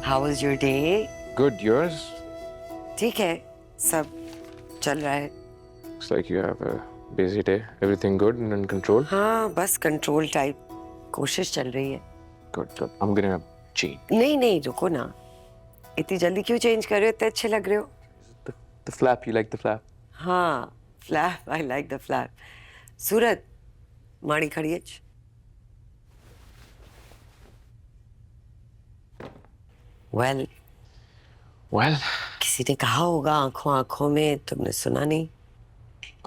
How was your day? Good, yours? ठीक है, सब चल रहा है। Looks like you have a busy day. Everything good and in control? हाँ, बस कंट्रोल टाइप कोशिश चल रही है। Good, good. I'm gonna change. नहीं नहीं, रुको ना। इतनी जल्दी क्यों चेंज कर रहे हो? इतने अच्छे लग रहे हो। The flap, you like the flap? हाँ, flap, I like the flap. सूरत, माड़ी खड़ियच। Well, Well, किसी ने कहा होगा आंखों आंखों में, तुमने सुना नहीं।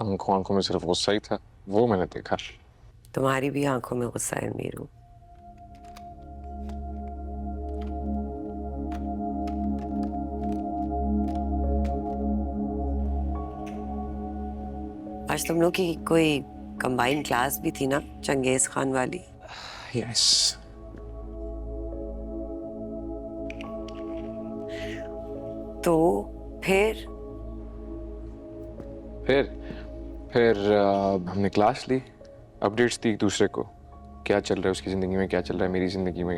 आंखों आंखों में सिर्फ गुस्सा ही था, वो मैंने देखा। तुम्हारी भी आंखों में गुस्सा है मीरू। आज तुम लोग की कोई कंबाइंड क्लास भी थी ना, चंगेज खान वाली। Yes. तो फिर हमने क्लास ली, अपडेट्स दी एक दूसरे को, क्या चल रहा है उसकी ज़िंदगी में, क्या चल रहा है मेरी ज़िंदगी में,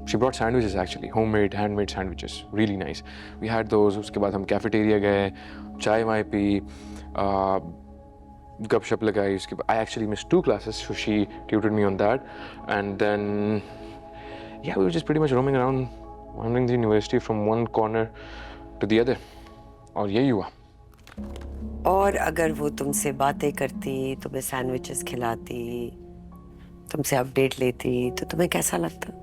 She brought sandwiches actually, homemade, handmade sandwiches, really nice. We had those. उसके बाद हम कैफेटेरिया गए, चाय वाय पी, गपशप लगाई। उसके बाद I actually missed 2 classes, so she tutored me on that, and then yeah, we were just pretty much roaming around, wandering the university from one corner to the other. और यही हुआ। और अगर वो तुमसे बातें करती, तुम्हें सैंडविचेस खिलाती, तुमसे अपडेट लेती, तो तुम्हें कैसा लगता?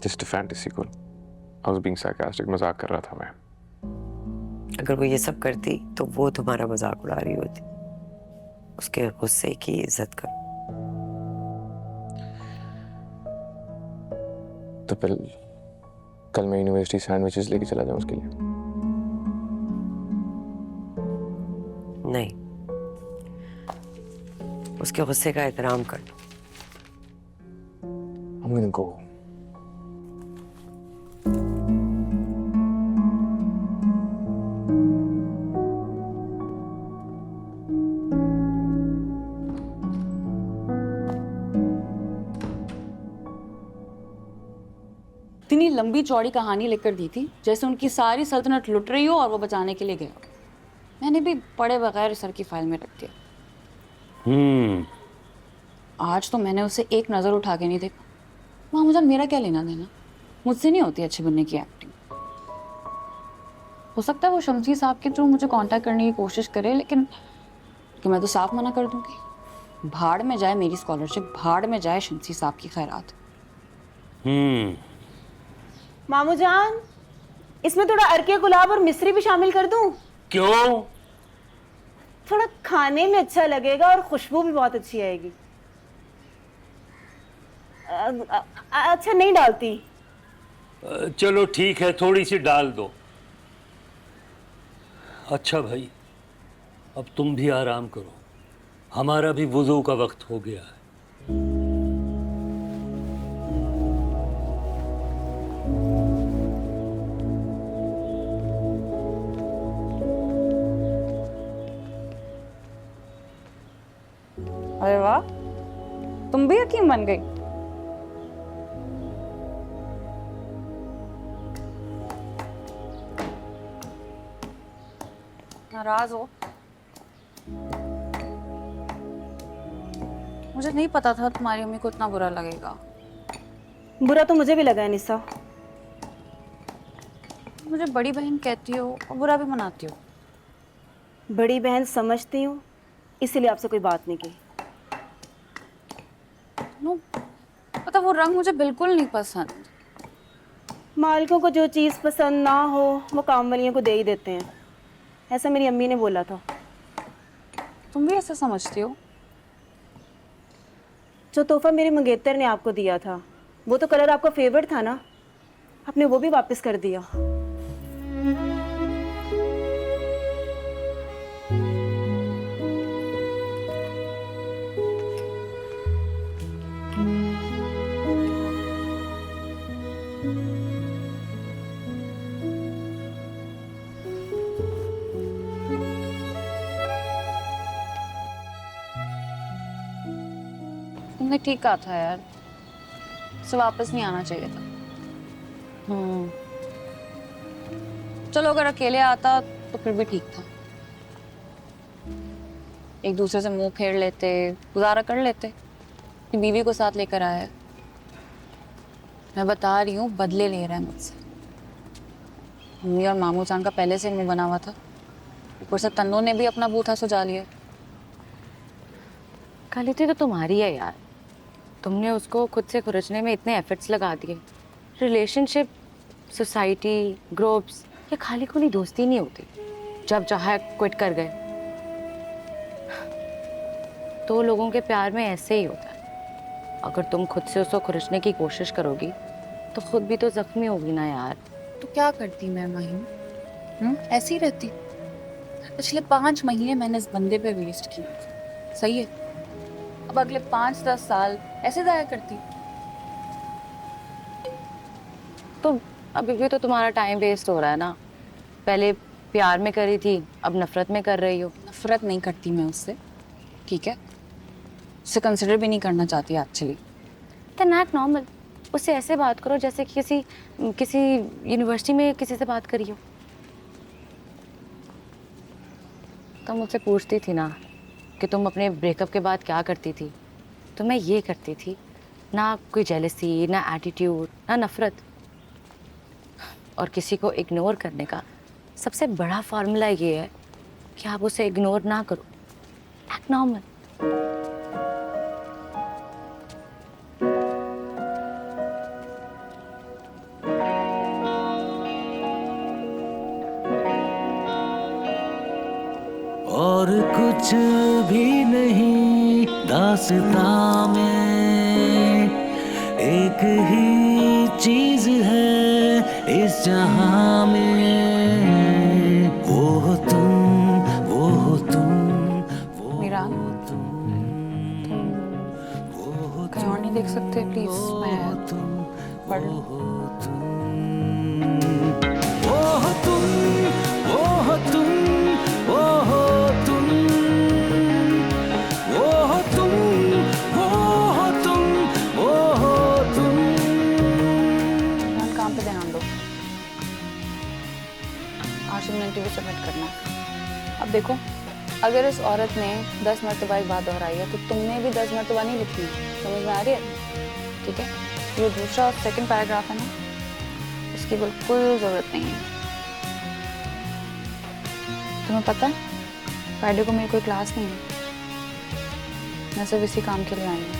Just a fantasy girl. I was being sarcastic, मजाक कर रहा था मैं। अगर वो ये सब करती, तो वो तुम्हारा मजाक उड़ा रही होती। उसके गुस्से की इज्जत करो। तो फिर कल मैं यूनिवर्सिटी सैंडविचेस लेके चला जाऊँ उसके लिए? नहीं, उसके गुस्से का एहतराम कर। I'm gonna go. इतनी लंबी चौड़ी कहानी लिखकर दी थी जैसे उनकी सारी सल्तनत लुट रही हो और वो बचाने के लिए गया। मैंने भी पढ़े बगैर सर की फाइल में रख दिया। आज तो मैंने उसे एक नज़र उठा के नहीं देखा। माँ मुझे मेरा क्या लेना देना, मुझसे नहीं होती अच्छी बनने की एक्टिंग। हो सकता है वो शमसी साहब के थ्रू मुझे कांटेक्ट करने की कोशिश करे, लेकिन कि मैं तो साफ मना कर दूंगी। भाड़ में जाए मेरी स्कॉलरशिप, भाड़ में जाए शमसी साहब की खैरात। मामू जान, इसमें थोड़ा अरके गुलाब और मिश्री भी शामिल कर दूं? क्यों? थोड़ा खाने में अच्छा लगेगा और खुशबू भी बहुत अच्छी आएगी। अच्छा नहीं डालती। चलो ठीक है, थोड़ी सी डाल दो। अच्छा भाई, अब तुम भी आराम करो, हमारा भी वुज़ू का वक्त हो गया है। अरे वाह, तुम भी हकीम बन गई। नाराज हो? मुझे नहीं पता था तुम्हारी अम्मी को इतना बुरा लगेगा। बुरा तो मुझे भी लगा है निशा। मुझे बड़ी बहन कहती हो और बुरा भी मनाती हो। बड़ी बहन समझती हूँ, इसीलिए आपसे कोई बात नहीं की। नो, पता वो रंग मुझे बिल्कुल नहीं पसंद। मालिकों को जो चीज़ पसंद ना हो वो काम वालियों को दे ही देते हैं, ऐसा मेरी अम्मी ने बोला था। तुम भी ऐसा समझती हो? जो तोहफा मेरे मंगेतर ने आपको दिया था, वो तो कलर आपका फेवरेट था ना, आपने वो भी वापस कर दिया। तुमने ठीक कहा था यार, मुझसे वापस नहीं आना चाहिए था। चलो अगर अकेले आता तो फिर भी ठीक था, एक दूसरे से मुंह फेर लेते, गुजारा कर लेते कि बीवी को साथ लेकर आया है। मैं बता रही हूँ बदले ले रहा है मुझसे। मम्मी और मामू जान का पहले से मुंह बना हुआ था, ऊपर से तन्नू ने भी अपना बूथा सुझा लिया। गलती तो तुम्हारी है यार, तुमने उसको खुद से खुरचने में इतने एफर्ट्स लगा दिए। रिलेशनशिप, सोसाइटी, ग्रुप्स, ये खाली खुली दोस्ती नहीं होती। जब चाहे क्विट कर गए। दो लोगों के प्यार में ऐसे ही होता है, अगर तुम खुद से उसको खुरचने की कोशिश करोगी तो खुद भी तो जख्मी होगी ना यार। तो क्या करती मैं माहिम? ऐसी ही रहती। पिछले 5 महीने मैंने इस बंदे पे वेस्ट किए, सही है? अब अगले 5-10 साल ऐसे जाया करती। तो अभी भी तो तुम्हारा टाइम वेस्ट हो रहा है ना। पहले प्यार में करी थी, अब नफरत में कर रही हो। नफरत नहीं करती मैं उससे, ठीक है? उसे कंसिडर भी नहीं करना चाहती एक्चुअली। Not normal. उससे ऐसे बात करो जैसे कि किसी यूनिवर्सिटी में किसी से बात करी हो। तुम मुझसे पूछती थी ना कि तुम अपने ब्रेकअप के बाद क्या करती थी, तो मैं ये करती थी। ना कोई जेलसी, ना एटीट्यूड, ना नफरत। और किसी को इग्नोर करने का सबसे बड़ा फार्मूला ये है कि आप उसे इग्नोर ना करो। Act normal. और कुछ भी नहीं दास्तां में, एक ही चीज है इस जहां में। वो हो तुम, वो हो तुम, वो मीरा, कहीं और नहीं देख सकते प्लीज? मैं पढ़ लूं। वो हो तुम, वो हो तुम, वो हो तुम, वो हो तुम, वो हो तुम, वो हो तुम। काम पे ध्यान दो। आज तुमने इंटरव्यू सबमिट करना है। अब देखो, अगर इस औरत ने 10 मरतबा एक बात दोहराई है तो तुमने भी 10 मरतबा नहीं लिखनी है। समझ में आ रही है? ठीक है? ये दूसरा और सेकंड पैराग्राफ है ना, इसकी बिल्कुल ज़रूरत नहीं है। तुम्हें पता है फ्राइडे को मेरी कोई क्लास नहीं है, मैं सिर्फ इसी काम के लिए आई हूँ।